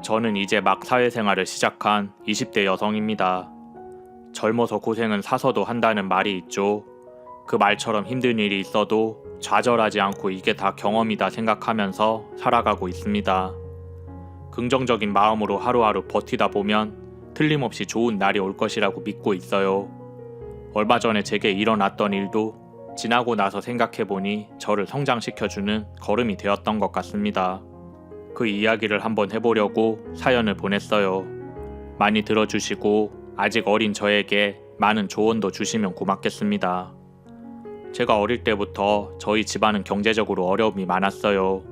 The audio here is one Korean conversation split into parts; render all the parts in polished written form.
저는 이제 막 사회생활을 시작한 20대 여성입니다. 젊어서 고생은 사서도 한다는 말이 있죠. 그 말처럼 힘든 일이 있어도 좌절하지 않고 이게 다 경험이다 생각하면서 살아가고 있습니다. 긍정적인 마음으로 하루하루 버티다 보면 틀림없이 좋은 날이 올 것이라고 믿고 있어요. 얼마 전에 제게 일어났던 일도 지나고 나서 생각해보니 저를 성장시켜주는 걸음이 되었던 것 같습니다. 그 이야기를 한번 해보려고 사연을 보냈어요. 많이 들어주시고 아직 어린 저에게 많은 조언도 주시면 고맙겠습니다. 제가 어릴 때부터 저희 집안은 경제적으로 어려움이 많았어요.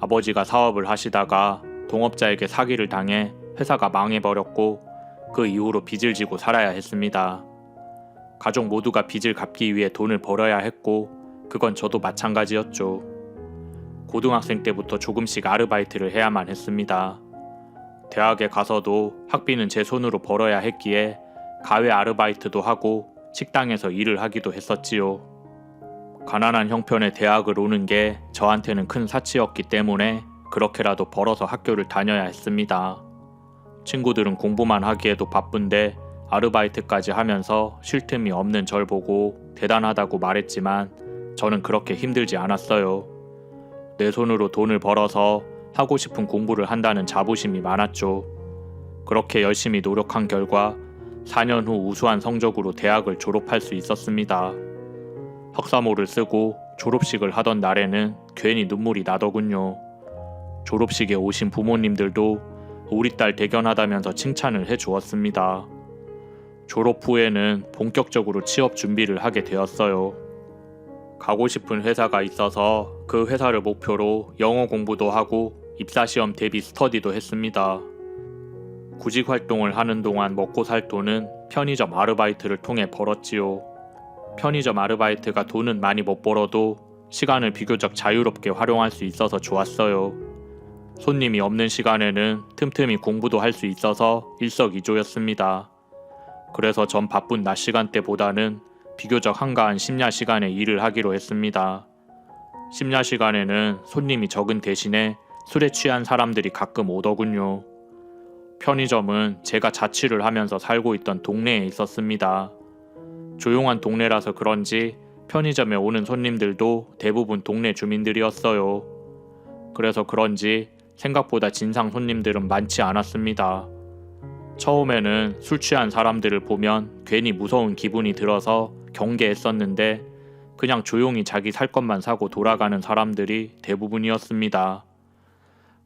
아버지가 사업을 하시다가 동업자에게 사기를 당해 회사가 망해버렸고 그 이후로 빚을 지고 살아야 했습니다. 가족 모두가 빚을 갚기 위해 돈을 벌어야 했고 그건 저도 마찬가지였죠. 고등학생 때부터 조금씩 아르바이트를 해야만 했습니다. 대학에 가서도 학비는 제 손으로 벌어야 했기에 가외 아르바이트도 하고 식당에서 일을 하기도 했었지요. 가난한 형편의 대학을 오는 게 저한테는 큰 사치였기 때문에 그렇게라도 벌어서 학교를 다녀야 했습니다. 친구들은 공부만 하기에도 바쁜데 아르바이트까지 하면서 쉴 틈이 없는 절 보고 대단하다고 말했지만 저는 그렇게 힘들지 않았어요. 내 손으로 돈을 벌어서 하고 싶은 공부를 한다는 자부심이 많았죠. 그렇게 열심히 노력한 결과 4년 후 우수한 성적으로 대학을 졸업할 수 있었습니다. 학사모를 쓰고 졸업식을 하던 날에는 괜히 눈물이 나더군요. 졸업식에 오신 부모님들도 우리 딸 대견하다면서 칭찬을 해주었습니다. 졸업 후에는 본격적으로 취업 준비를 하게 되었어요. 가고 싶은 회사가 있어서 그 회사를 목표로 영어 공부도 하고 입사시험 대비 스터디도 했습니다. 구직 활동을 하는 동안 먹고 살 돈은 편의점 아르바이트를 통해 벌었지요. 편의점 아르바이트가 돈은 많이 못 벌어도 시간을 비교적 자유롭게 활용할 수 있어서 좋았어요. 손님이 없는 시간에는 틈틈이 공부도 할 수 있어서 일석이조였습니다. 그래서 전 바쁜 낮 시간대보다는 비교적 한가한 심야 시간에 일을 하기로 했습니다. 심야 시간에는 손님이 적은 대신에 술에 취한 사람들이 가끔 오더군요. 편의점은 제가 자취를 하면서 살고 있던 동네에 있었습니다. 조용한 동네라서 그런지 편의점에 오는 손님들도 대부분 동네 주민들이었어요. 그래서 그런지 생각보다 진상 손님들은 많지 않았습니다. 처음에는 술 취한 사람들을 보면 괜히 무서운 기분이 들어서 경계했었는데 그냥 조용히 자기 살 것만 사고 돌아가는 사람들이 대부분이었습니다.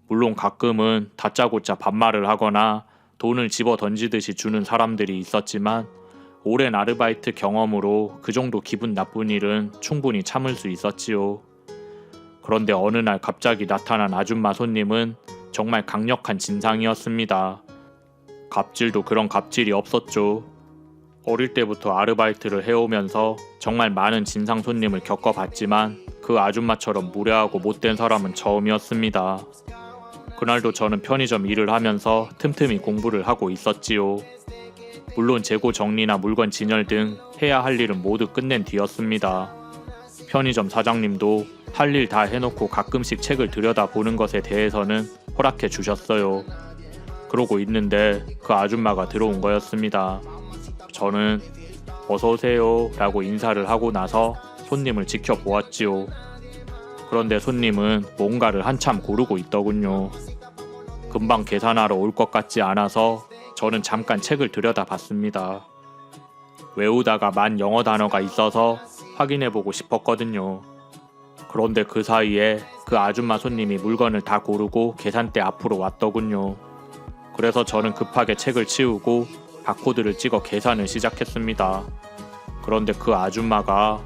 물론 가끔은 다짜고짜 반말을 하거나 돈을 집어 던지듯이 주는 사람들이 있었지만 오랜 아르바이트 경험으로 그 정도 기분 나쁜 일은 충분히 참을 수 있었지요. 그런데 어느 날 갑자기 나타난 아줌마 손님은 정말 강력한 진상이었습니다. 갑질도 그런 갑질이 없었죠. 어릴 때부터 아르바이트를 해오면서 정말 많은 진상 손님을 겪어봤지만 그 아줌마처럼 무례하고 못된 사람은 처음이었습니다. 그날도 저는 편의점 일을 하면서 틈틈이 공부를 하고 있었지요. 물론 재고 정리나 물건 진열 등 해야 할 일은 모두 끝낸 뒤였습니다. 편의점 사장님도 할 일 다 해놓고 가끔씩 책을 들여다보는 것에 대해서는 허락해 주셨어요. 그러고 있는데 그 아줌마가 들어온 거였습니다. 저는 어서오세요 라고 인사를 하고 나서 손님을 지켜보았지요. 그런데 손님은 뭔가를 한참 고르고 있더군요. 금방 계산하러 올 것 같지 않아서 저는 잠깐 책을 들여다봤습니다. 외우다가 만 영어 단어가 있어서 확인해보고 싶었거든요. 그런데 그 사이에 그 아줌마 손님이 물건을 다 고르고 계산대 앞으로 왔더군요. 그래서 저는 급하게 책을 치우고 바코드를 찍어 계산을 시작했습니다. 그런데 그 아줌마가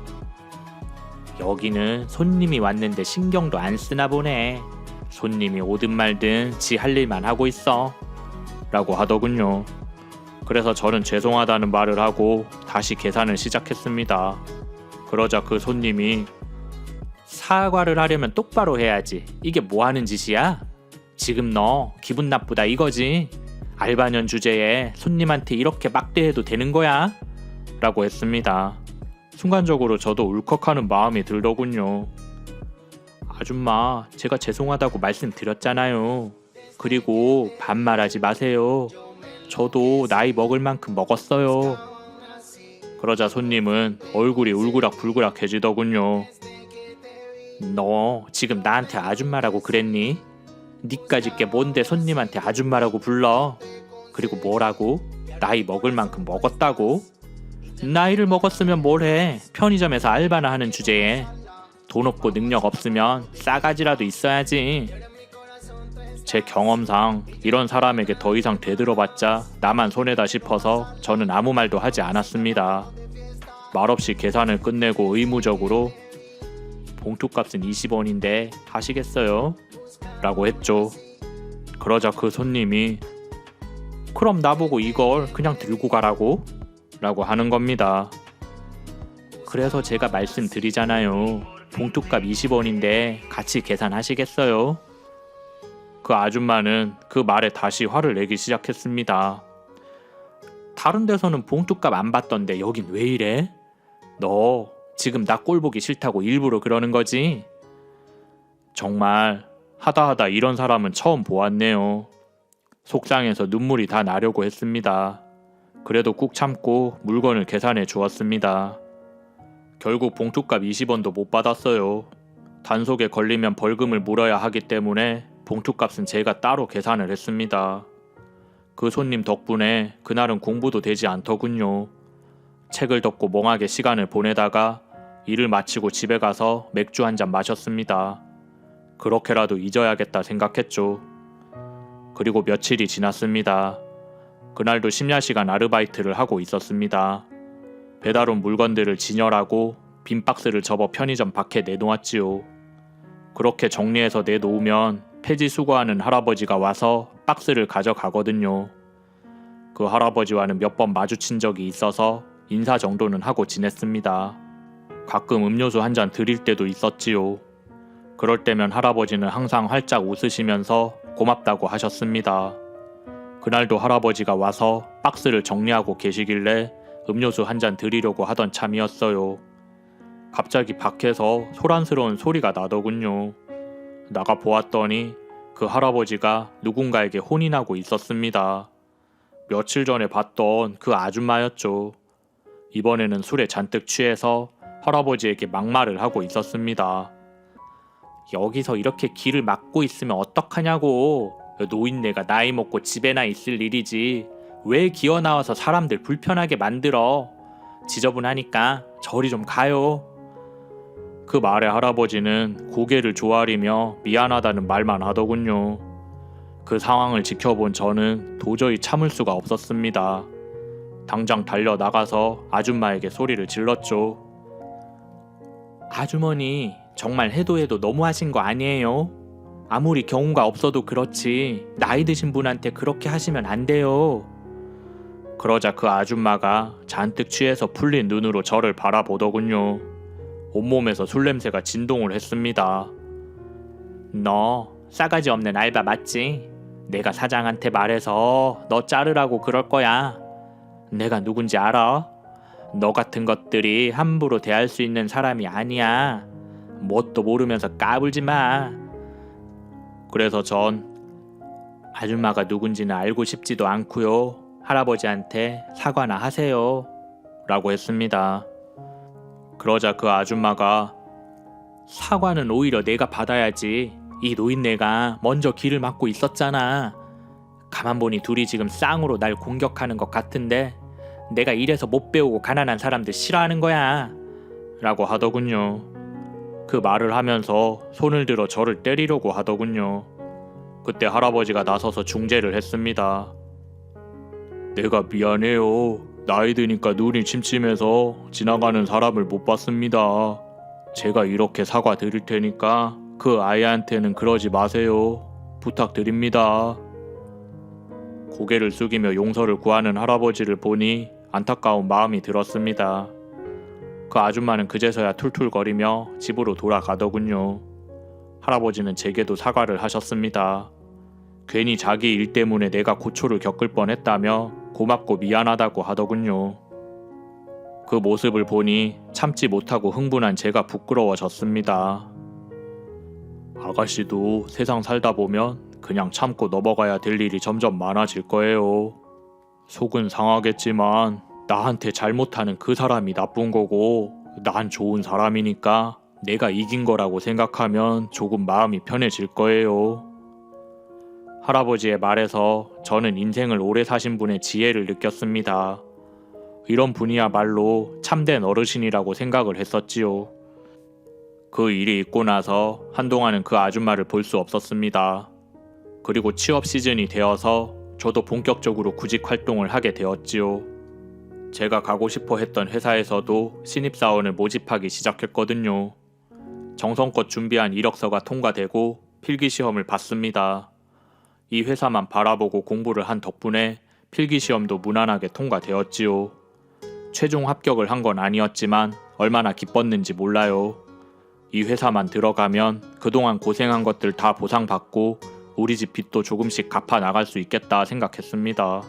여기는 손님이 왔는데 신경도 안 쓰나 보네. 손님이 오든 말든 지 할 일만 하고 있어. 라고 하더군요. 그래서 저는 죄송하다는 말을 하고 다시 계산을 시작했습니다. 그러자 그 손님이 사과를 하려면 똑바로 해야지. 이게 뭐 하는 짓이야? 지금 너 기분 나쁘다 이거지? 알바년 주제에 손님한테 이렇게 막대해도 되는 거야? 라고 했습니다. 순간적으로 저도 울컥하는 마음이 들더군요. 아줌마, 제가 죄송하다고 말씀드렸잖아요. 그리고 반말하지 마세요. 저도 나이 먹을 만큼 먹었어요. 그러자 손님은 얼굴이 울그락불그락해지더군요. 너 지금 나한테 아줌마라고 그랬니? 니까짓 게 뭔데 손님한테 아줌마라고 불러? 그리고 뭐라고? 나이 먹을 만큼 먹었다고? 나이를 먹었으면 뭘해? 편의점에서 알바나 하는 주제에. 돈 없고 능력 없으면 싸가지라도 있어야지. 제 경험상 이런 사람에게 더 이상 되들어봤자 나만 손해다 싶어서 저는 아무 말도 하지 않았습니다. 말없이 계산을 끝내고 의무적으로 봉투값은 20원인데 하시겠어요? 라고 했죠. 그러자 그 손님이 그럼 나보고 이걸 그냥 들고 가라고? 라고 하는 겁니다. 그래서 제가 말씀드리잖아요. 봉투값 20원인데 같이 계산하시겠어요? 그 아줌마는 그 말에 다시 화를 내기 시작했습니다. 다른 데서는 봉투값 안 받던데 여긴 왜 이래? 너 지금 나 꼴 보기 싫다고 일부러 그러는 거지? 정말 하다 이런 사람은 처음 보았네요. 속상해서 눈물이 다 나려고 했습니다. 그래도 꾹 참고 물건을 계산해 주었습니다. 결국 봉투값 20원도 못 받았어요. 단속에 걸리면 벌금을 물어야 하기 때문에 봉투값은 제가 따로 계산을 했습니다. 그 손님 덕분에 그날은 공부도 되지 않더군요. 책을 덮고 멍하게 시간을 보내다가 일을 마치고 집에 가서 맥주 한 잔 마셨습니다. 그렇게라도 잊어야겠다 생각했죠. 그리고 며칠이 지났습니다. 그날도 심야시간 아르바이트를 하고 있었습니다. 배달 온 물건들을 진열하고 빈 박스를 접어 편의점 밖에 내놓았지요. 그렇게 정리해서 내놓으면 폐지 수거하는 할아버지가 와서 박스를 가져가거든요. 그 할아버지와는 몇 번 마주친 적이 있어서 인사 정도는 하고 지냈습니다. 가끔 음료수 한 잔 드릴 때도 있었지요. 그럴 때면 할아버지는 항상 활짝 웃으시면서 고맙다고 하셨습니다. 그날도 할아버지가 와서 박스를 정리하고 계시길래 음료수 한 잔 드리려고 하던 참이었어요. 갑자기 밖에서 소란스러운 소리가 나더군요. 나가 보았더니 그 할아버지가 누군가에게 혼인하고 있었습니다. 며칠 전에 봤던 그 아줌마였죠. 이번에는 술에 잔뜩 취해서 할아버지에게 막말을 하고 있었습니다. 여기서 이렇게 길을 막고 있으면 어떡하냐고. 노인네가 나이 먹고 집에나 있을 일이지. 왜 기어 나와서 사람들 불편하게 만들어. 지저분하니까 저리 좀 가요. 그 말에 할아버지는 고개를 조아리며 미안하다는 말만 하더군요. 그 상황을 지켜본 저는 도저히 참을 수가 없었습니다. 당장 달려 나가서 아줌마에게 소리를 질렀죠. 아주머니, 정말 해도 너무하신 거 아니에요? 아무리 경우가 없어도 그렇지 나이 드신 분한테 그렇게 하시면 안 돼요. 그러자 그 아줌마가 잔뜩 취해서 풀린 눈으로 저를 바라보더군요. 온몸에서 술 냄새가 진동을 했습니다. 너 싸가지 없는 알바 맞지? 내가 사장한테 말해서 너 자르라고 그럴 거야. 내가 누군지 알아? 너 같은 것들이 함부로 대할 수 있는 사람이 아니야. 뭣도 모르면서 까불지 마. 그래서 전 아줌마가 누군지는 알고 싶지도 않고요. 할아버지한테 사과나 하세요. 라고 했습니다. 그러자 그 아줌마가 사과는 오히려 내가 받아야지. 이 노인네가 먼저 길을 막고 있었잖아. 가만 보니 둘이 지금 쌍으로 날 공격하는 것 같은데 내가 이래서 못 배우고 가난한 사람들 싫어하는 거야. 라고 하더군요. 그 말을 하면서 손을 들어 저를 때리려고 하더군요. 그때 할아버지가 나서서 중재를 했습니다. 내가 미안해요. 나이 드니까 눈이 침침해서 지나가는 사람을 못 봤습니다. 제가 이렇게 사과 드릴 테니까 그 아이한테는 그러지 마세요. 부탁드립니다. 고개를 숙이며 용서를 구하는 할아버지를 보니 안타까운 마음이 들었습니다. 그 아줌마는 그제서야 툴툴거리며 집으로 돌아가더군요. 할아버지는 제게도 사과를 하셨습니다. 괜히 자기 일 때문에 내가 고초를 겪을 뻔했다며 고맙고 미안하다고 하더군요. 그 모습을 보니 참지 못하고 흥분한 제가 부끄러워졌습니다. 아가씨도 세상 살다 보면 그냥 참고 넘어가야 될 일이 점점 많아질 거예요. 속은 상하겠지만 나한테 잘못하는 그 사람이 나쁜 거고 난 좋은 사람이니까 내가 이긴 거라고 생각하면 조금 마음이 편해질 거예요. 할아버지의 말에서 저는 인생을 오래 사신 분의 지혜를 느꼈습니다. 이런 분이야말로 참된 어르신이라고 생각을 했었지요. 그 일이 있고 나서 한동안은 그 아줌마를 볼 수 없었습니다. 그리고 취업 시즌이 되어서 저도 본격적으로 구직 활동을 하게 되었지요. 제가 가고 싶어 했던 회사에서도 신입사원을 모집하기 시작했거든요. 정성껏 준비한 이력서가 통과되고 필기시험을 봤습니다. 이 회사만 바라보고 공부를 한 덕분에 필기시험도 무난하게 통과되었지요. 최종 합격을 한 건 아니었지만 얼마나 기뻤는지 몰라요. 이 회사만 들어가면 그동안 고생한 것들 다 보상받고 우리 집 빚도 조금씩 갚아 나갈 수 있겠다 생각했습니다.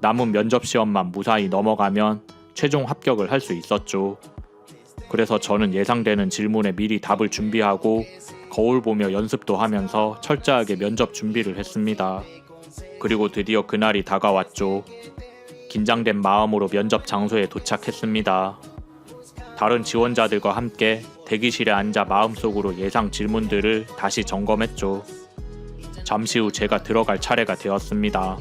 남은 면접시험만 무사히 넘어가면 최종 합격을 할 수 있었죠. 그래서 저는 예상되는 질문에 미리 답을 준비하고 거울 보며 연습도 하면서 철저하게 면접 준비를 했습니다. 그리고 드디어 그날이 다가왔죠. 긴장된 마음으로 면접 장소에 도착했습니다. 다른 지원자들과 함께 대기실에 앉아 마음속으로 예상 질문들을 다시 점검했죠. 잠시 후 제가 들어갈 차례가 되었습니다.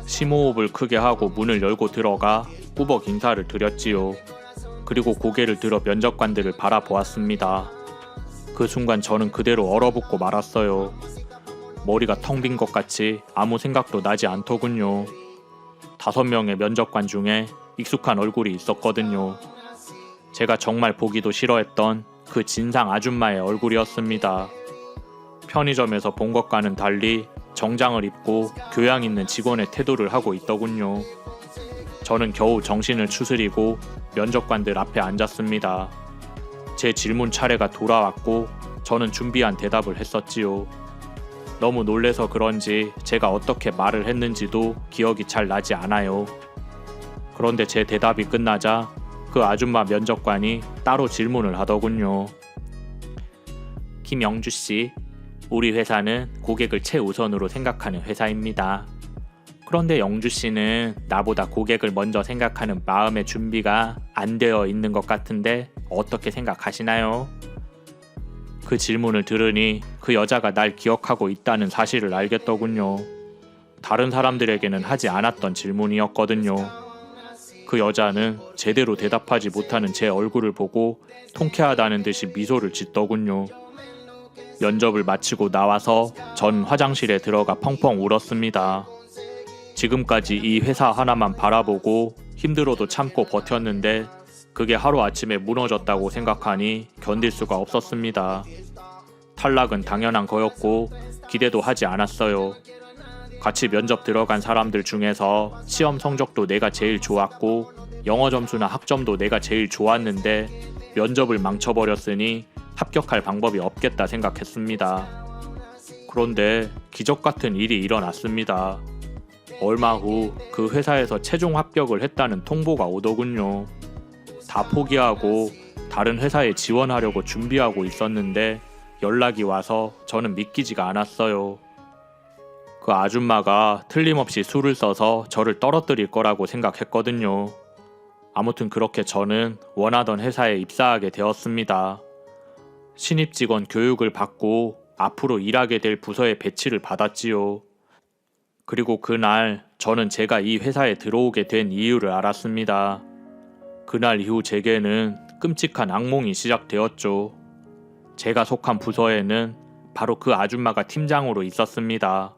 심호흡을 크게 하고 문을 열고 들어가 꾸벅 인사를 드렸지요. 그리고 고개를 들어 면접관들을 바라보았습니다. 그 순간 저는 그대로 얼어붙고 말았어요. 머리가 텅 빈 것 같이 아무 생각도 나지 않더군요. 5명의 면접관 중에 익숙한 얼굴이 있었거든요. 제가 정말 보기도 싫어했던 그 진상 아줌마의 얼굴이었습니다. 편의점에서 본 것과는 달리 정장을 입고 교양 있는 직원의 태도를 하고 있더군요. 저는 겨우 정신을 추스리고 면접관들 앞에 앉았습니다. 제 질문 차례가 돌아왔고 저는 준비한 대답을 했었지요. 너무 놀래서 그런지 제가 어떻게 말을 했는지도 기억이 잘 나지 않아요. 그런데 제 대답이 끝나자 그 아줌마 면접관이 따로 질문을 하더군요. 김영주씨, 우리 회사는 고객을 최우선으로 생각하는 회사입니다. 그런데 영주씨는 나보다 고객을 먼저 생각하는 마음의 준비가 안 되어 있는 것 같은데 어떻게 생각하시나요? 그 질문을 들으니 그 여자가 날 기억하고 있다는 사실을 알겠더군요. 다른 사람들에게는 하지 않았던 질문이었거든요. 그 여자는 제대로 대답하지 못하는 제 얼굴을 보고 통쾌하다는 듯이 미소를 짓더군요. 면접을 마치고 나와서 전 화장실에 들어가 펑펑 울었습니다. 지금까지 이 회사 하나만 바라보고 힘들어도 참고 버텼는데 그게 하루아침에 무너졌다고 생각하니 견딜 수가 없었습니다. 탈락은 당연한 거였고 기대도 하지 않았어요. 같이 면접 들어간 사람들 중에서 시험 성적도 내가 제일 좋았고 영어 점수나 학점도 내가 제일 좋았는데 면접을 망쳐버렸으니 합격할 방법이 없겠다 생각했습니다. 그런데 기적 같은 일이 일어났습니다. 얼마 후 그 회사에서 최종 합격을 했다는 통보가 오더군요. 다 포기하고 다른 회사에 지원하려고 준비하고 있었는데 연락이 와서 저는 믿기지가 않았어요. 그 아줌마가 틀림없이 수를 써서 저를 떨어뜨릴 거라고 생각했거든요. 아무튼 그렇게 저는 원하던 회사에 입사하게 되었습니다. 신입 직원 교육을 받고 앞으로 일하게 될 부서에 배치를 받았지요. 그리고 그날 저는 제가 이 회사에 들어오게 된 이유를 알았습니다. 그날 이후 제게는 끔찍한 악몽이 시작되었죠. 제가 속한 부서에는 바로 그 아줌마가 팀장으로 있었습니다.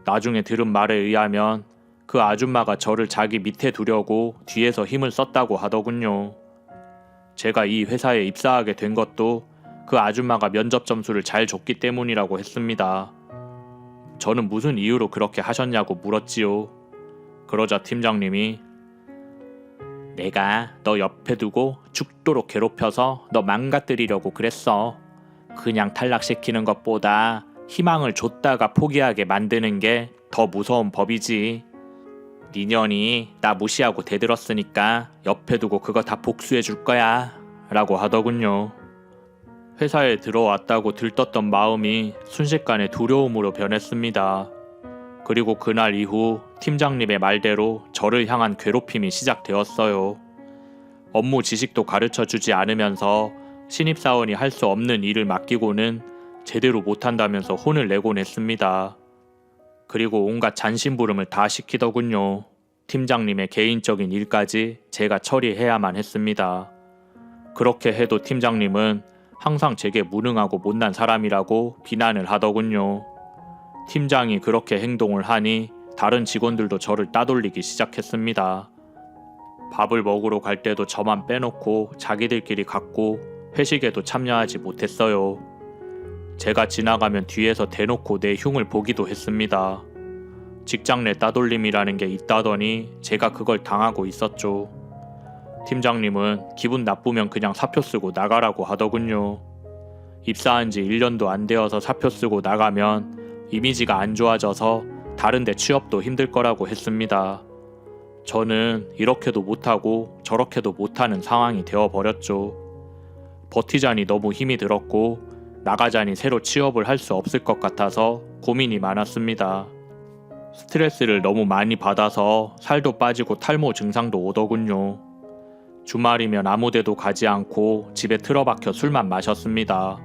나중에 들은 말에 의하면 그 아줌마가 저를 자기 밑에 두려고 뒤에서 힘을 썼다고 하더군요. 제가 이 회사에 입사하게 된 것도 그 아줌마가 면접 점수를 잘 줬기 때문이라고 했습니다. 저는 무슨 이유로 그렇게 하셨냐고 물었지요. 그러자 팀장님이 내가 너 옆에 두고 죽도록 괴롭혀서 너 망가뜨리려고 그랬어. 그냥 탈락시키는 것보다 희망을 줬다가 포기하게 만드는 게 더 무서운 법이지. 니년이 나 무시하고 대들었으니까 옆에 두고 그거 다 복수해 줄 거야 라고 하더군요. 회사에 들어왔다고 들떴던 마음이 순식간에 두려움으로 변했습니다. 그리고 그날 이후 팀장님의 말대로 저를 향한 괴롭힘이 시작되었어요. 업무 지식도 가르쳐 주지 않으면서 신입사원이 할 수 없는 일을 맡기고는 제대로 못한다면서 혼을 내곤 했습니다. 그리고 온갖 잔심부름을 다 시키더군요. 팀장님의 개인적인 일까지 제가 처리해야만 했습니다. 그렇게 해도 팀장님은 항상 제게 무능하고 못난 사람이라고 비난을 하더군요. 팀장이 그렇게 행동을 하니 다른 직원들도 저를 따돌리기 시작했습니다. 밥을 먹으러 갈 때도 저만 빼놓고 자기들끼리 갔고 회식에도 참여하지 못했어요. 제가 지나가면 뒤에서 대놓고 내 흉을 보기도 했습니다. 직장 내 따돌림이라는 게 있다더니 제가 그걸 당하고 있었죠. 팀장님은 기분 나쁘면 그냥 사표 쓰고 나가라고 하더군요. 입사한 지 1년도 안 되어서 사표 쓰고 나가면 이미지가 안 좋아져서 다른 데 취업도 힘들 거라고 했습니다. 저는 이렇게도 못하고 저렇게도 못하는 상황이 되어버렸죠. 버티자니 너무 힘이 들었고 나가자니 새로 취업을 할 수 없을 것 같아서 고민이 많았습니다. 스트레스를 너무 많이 받아서 살도 빠지고 탈모 증상도 오더군요. 주말이면 아무데도 가지 않고 집에 틀어박혀 술만 마셨습니다.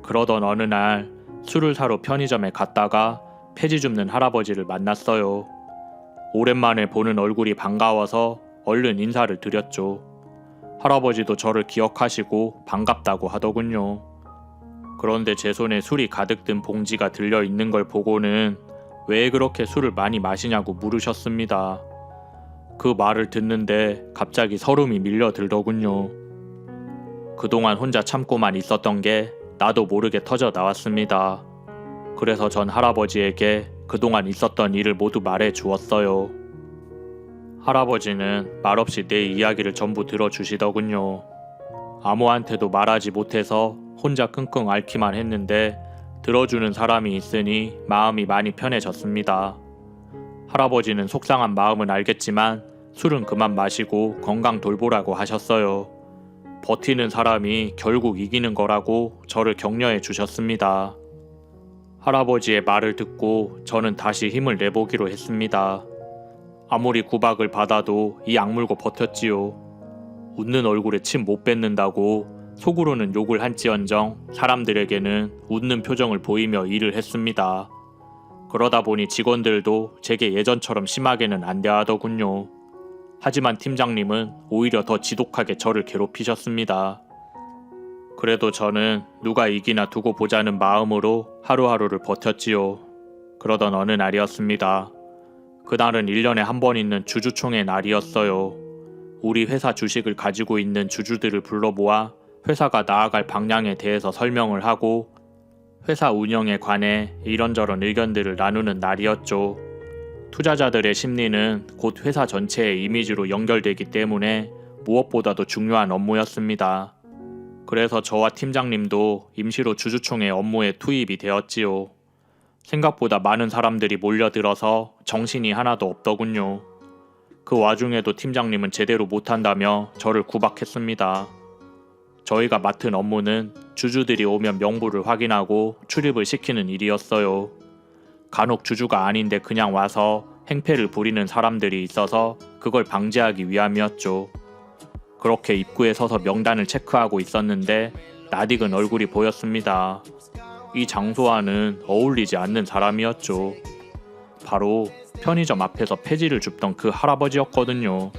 그러던 어느 날 술을 사러 편의점에 갔다가 폐지 줍는 할아버지를 만났어요. 오랜만에 보는 얼굴이 반가워서 얼른 인사를 드렸죠. 할아버지도 저를 기억하시고 반갑다고 하더군요. 그런데 제 손에 술이 가득 든 봉지가 들려 있는 걸 보고는 왜 그렇게 술을 많이 마시냐고 물으셨습니다. 그 말을 듣는데 갑자기 서름이 밀려들더군요. 그동안 혼자 참고만 있었던 게 나도 모르게 터져 나왔습니다. 그래서 전 할아버지에게 그동안 있었던 일을 모두 말해 주었어요. 할아버지는 말없이 내 이야기를 전부 들어주시더군요. 아무한테도 말하지 못해서 혼자 끙끙 앓기만 했는데 들어주는 사람이 있으니 마음이 많이 편해졌습니다. 할아버지는 속상한 마음은 알겠지만 술은 그만 마시고 건강 돌보라고 하셨어요. 버티는 사람이 결국 이기는 거라고 저를 격려해 주셨습니다. 할아버지의 말을 듣고 저는 다시 힘을 내보기로 했습니다. 아무리 구박을 받아도 이 악물고 버텼지요. 웃는 얼굴에 침 못 뱉는다고 속으로는 욕을 한지언정 사람들에게는 웃는 표정을 보이며 일을 했습니다. 그러다 보니 직원들도 제게 예전처럼 심하게는 안 대하더군요. 하지만 팀장님은 오히려 더 지독하게 저를 괴롭히셨습니다. 그래도 저는 누가 이기나 두고 보자는 마음으로 하루하루를 버텼지요. 그러던 어느 날이었습니다. 그날은 1년에 한 번 있는 주주총회 날이었어요. 우리 회사 주식을 가지고 있는 주주들을 불러 모아 회사가 나아갈 방향에 대해서 설명을 하고 회사 운영에 관해 이런저런 의견들을 나누는 날이었죠. 투자자들의 심리는 곧 회사 전체의 이미지로 연결되기 때문에 무엇보다도 중요한 업무였습니다. 그래서 저와 팀장님도 임시로 주주총회 업무에 투입이 되었지요. 생각보다 많은 사람들이 몰려들어서 정신이 하나도 없더군요. 그 와중에도 팀장님은 제대로 못한다며 저를 구박했습니다. 저희가 맡은 업무는 주주들이 오면 명부를 확인하고 출입을 시키는 일이었어요. 간혹 주주가 아닌데 그냥 와서 행패를 부리는 사람들이 있어서 그걸 방지하기 위함이었죠. 그렇게 입구에 서서 명단을 체크하고 있었는데 낯익은 얼굴이 보였습니다. 이 장소와는 어울리지 않는 사람이었죠. 바로 편의점 앞에서 폐지를 줍던 그 할아버지였거든요.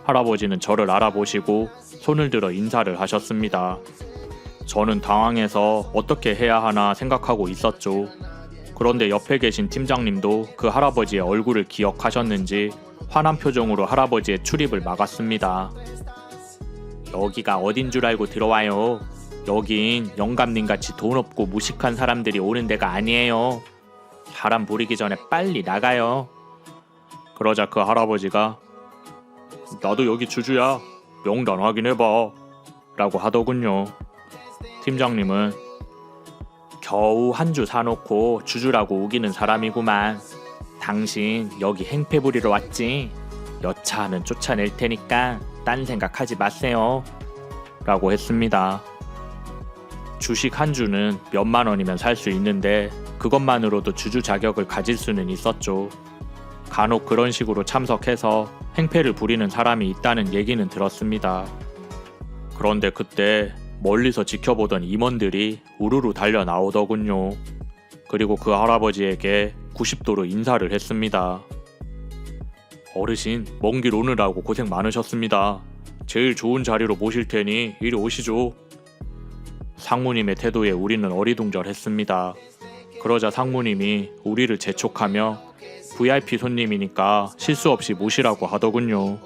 할아버지는 저를 알아보시고 손을 들어 인사를 하셨습니다. 저는 당황해서 어떻게 해야 하나 생각하고 있었죠. 그런데 옆에 계신 팀장님도 그 할아버지의 얼굴을 기억하셨는지 화난 표정으로 할아버지의 출입을 막았습니다. 여기가 어딘 줄 알고 들어와요. 여긴 영감님같이 돈 없고 무식한 사람들이 오는 데가 아니에요. 사람 부리기 전에 빨리 나가요. 그러자 그 할아버지가 나도 여기 주주야. 명단 확인해봐. 라고 하더군요. 팀장님은 겨우 한 주 사놓고 주주라고 우기는 사람이구만. 당신 여기 행패 부리러 왔지? 여차하면 쫓아낼 테니까 딴 생각하지 마세요. 라고 했습니다. 주식 한 주는 몇만 원이면 살 수 있는데 그것만으로도 주주 자격을 가질 수는 있었죠. 간혹 그런 식으로 참석해서 행패를 부리는 사람이 있다는 얘기는 들었습니다. 그런데 그때 멀리서 지켜보던 임원들이 우르르 달려 나오더군요. 그리고 그 할아버지에게 90도로 인사를 했습니다. 어르신, 먼 길 오느라고 고생 많으셨습니다. 제일 좋은 자리로 모실 테니 이리 오시죠. 상무님의 태도에 우리는 어리둥절했습니다. 그러자 상무님이 우리를 재촉하며 VIP 손님이니까 실수 없이 모시라고 하더군요.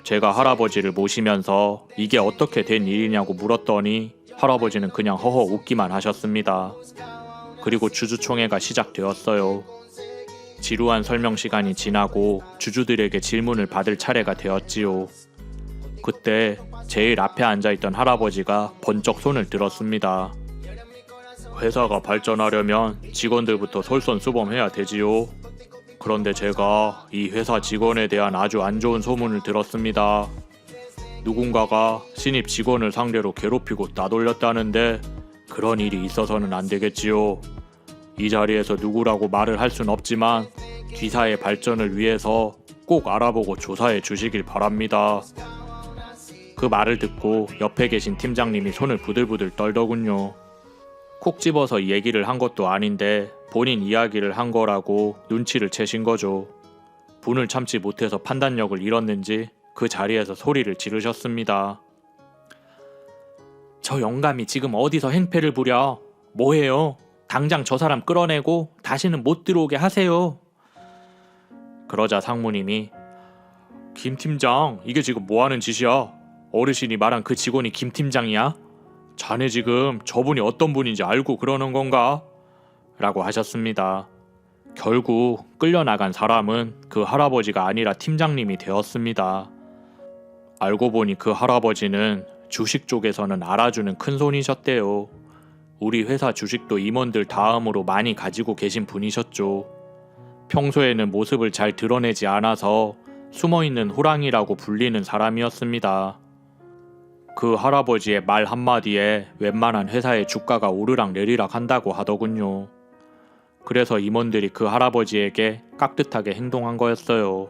제가 할아버지를 모시면서 이게 어떻게 된 일이냐고 물었더니 할아버지는 그냥 허허 웃기만 하셨습니다. 그리고 주주총회가 시작되었어요. 지루한 설명 시간이 지나고 주주들에게 질문을 받을 차례가 되었지요. 그때 제일 앞에 앉아있던 할아버지가 번쩍 손을 들었습니다. 회사가 발전하려면 직원들부터 솔선수범해야 되지요. 그런데 제가 이 회사 직원에 대한 아주 안 좋은 소문을 들었습니다. 누군가가 신입 직원을 상대로 괴롭히고 따돌렸다는데 그런 일이 있어서는 안 되겠지요. 이 자리에서 누구라고 말을 할 순 없지만 기사의 발전을 위해서 꼭 알아보고 조사해 주시길 바랍니다. 그 말을 듣고 옆에 계신 팀장님이 손을 부들부들 떨더군요. 콕 집어서 이 얘기를 한 것도 아닌데 본인 이야기를 한 거라고 눈치를 채신 거죠. 분을 참지 못해서 판단력을 잃었는지 그 자리에서 소리를 지르셨습니다. 저 영감이 지금 어디서 행패를 부려? 뭐해요? 당장 저 사람 끌어내고 다시는 못 들어오게 하세요. 그러자 상무님이 김 팀장, 이게 지금 뭐하는 짓이야? 어르신이 말한 그 직원이 김 팀장이야? 자네 지금 저분이 어떤 분인지 알고 그러는 건가? 라고 하셨습니다. 결국 끌려나간 사람은 그 할아버지가 아니라 팀장님이 되었습니다. 알고 보니 그 할아버지는 주식 쪽에서는 알아주는 큰손이셨대요. 우리 회사 주식도 임원들 다음으로 많이 가지고 계신 분이셨죠. 평소에는 모습을 잘 드러내지 않아서 숨어있는 호랑이라고 불리는 사람이었습니다. 그 할아버지의 말 한마디에 웬만한 회사의 주가가 오르락 내리락 한다고 하더군요. 그래서 임원들이 그 할아버지에게 깍듯하게 행동한 거였어요.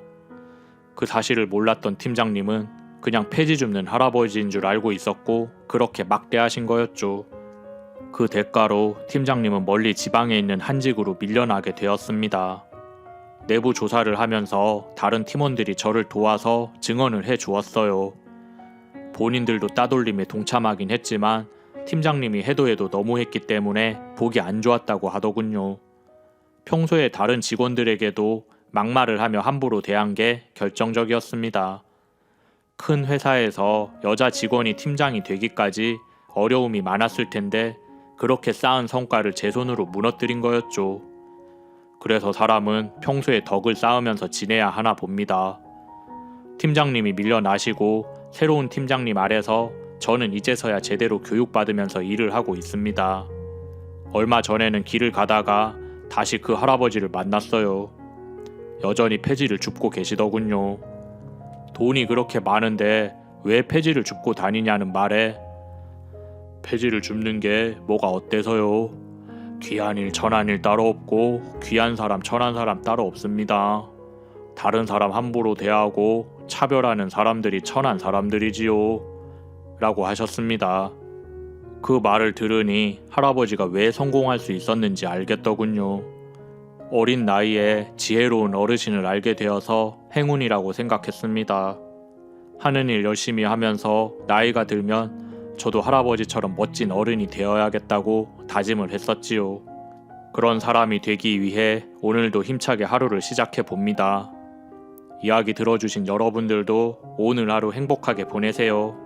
그 사실을 몰랐던 팀장님은 그냥 폐지 줍는 할아버지인 줄 알고 있었고 그렇게 막대하신 거였죠. 그 대가로 팀장님은 멀리 지방에 있는 한직으로 밀려나게 되었습니다. 내부 조사를 하면서 다른 팀원들이 저를 도와서 증언을 해 주었어요. 본인들도 따돌림에 동참하긴 했지만 팀장님이 해도 너무했기 때문에 보기 안 좋았다고 하더군요. 평소에 다른 직원들에게도 막말을 하며 함부로 대한 게 결정적이었습니다. 큰 회사에서 여자 직원이 팀장이 되기까지 어려움이 많았을 텐데 그렇게 쌓은 성과를 제 손으로 무너뜨린 거였죠. 그래서 사람은 평소에 덕을 쌓으면서 지내야 하나 봅니다. 팀장님이 밀려나시고 새로운 팀장님 아래서 저는 이제서야 제대로 교육받으면서 일을 하고 있습니다. 얼마 전에는 길을 가다가 다시 그 할아버지를 만났어요. 여전히 폐지를 줍고 계시더군요. 돈이 그렇게 많은데 왜 폐지를 줍고 다니냐는 말에 폐지를 줍는 게 뭐가 어때서요? 귀한 일 천한 일 따로 없고 귀한 사람 천한 사람 따로 없습니다. 다른 사람 함부로 대하고 차별하는 사람들이 천한 사람들이지요. 라고 하셨습니다. 그 말을 들으니 할아버지가 왜 성공할 수 있었는지 알겠더군요. 어린 나이에 지혜로운 어르신을 알게 되어서 행운이라고 생각했습니다. 하는 일 열심히 하면서 나이가 들면 저도 할아버지처럼 멋진 어른이 되어야겠다고 다짐을 했었지요. 그런 사람이 되기 위해 오늘도 힘차게 하루를 시작해 봅니다. 이야기 들어주신 여러분들도 오늘 하루 행복하게 보내세요.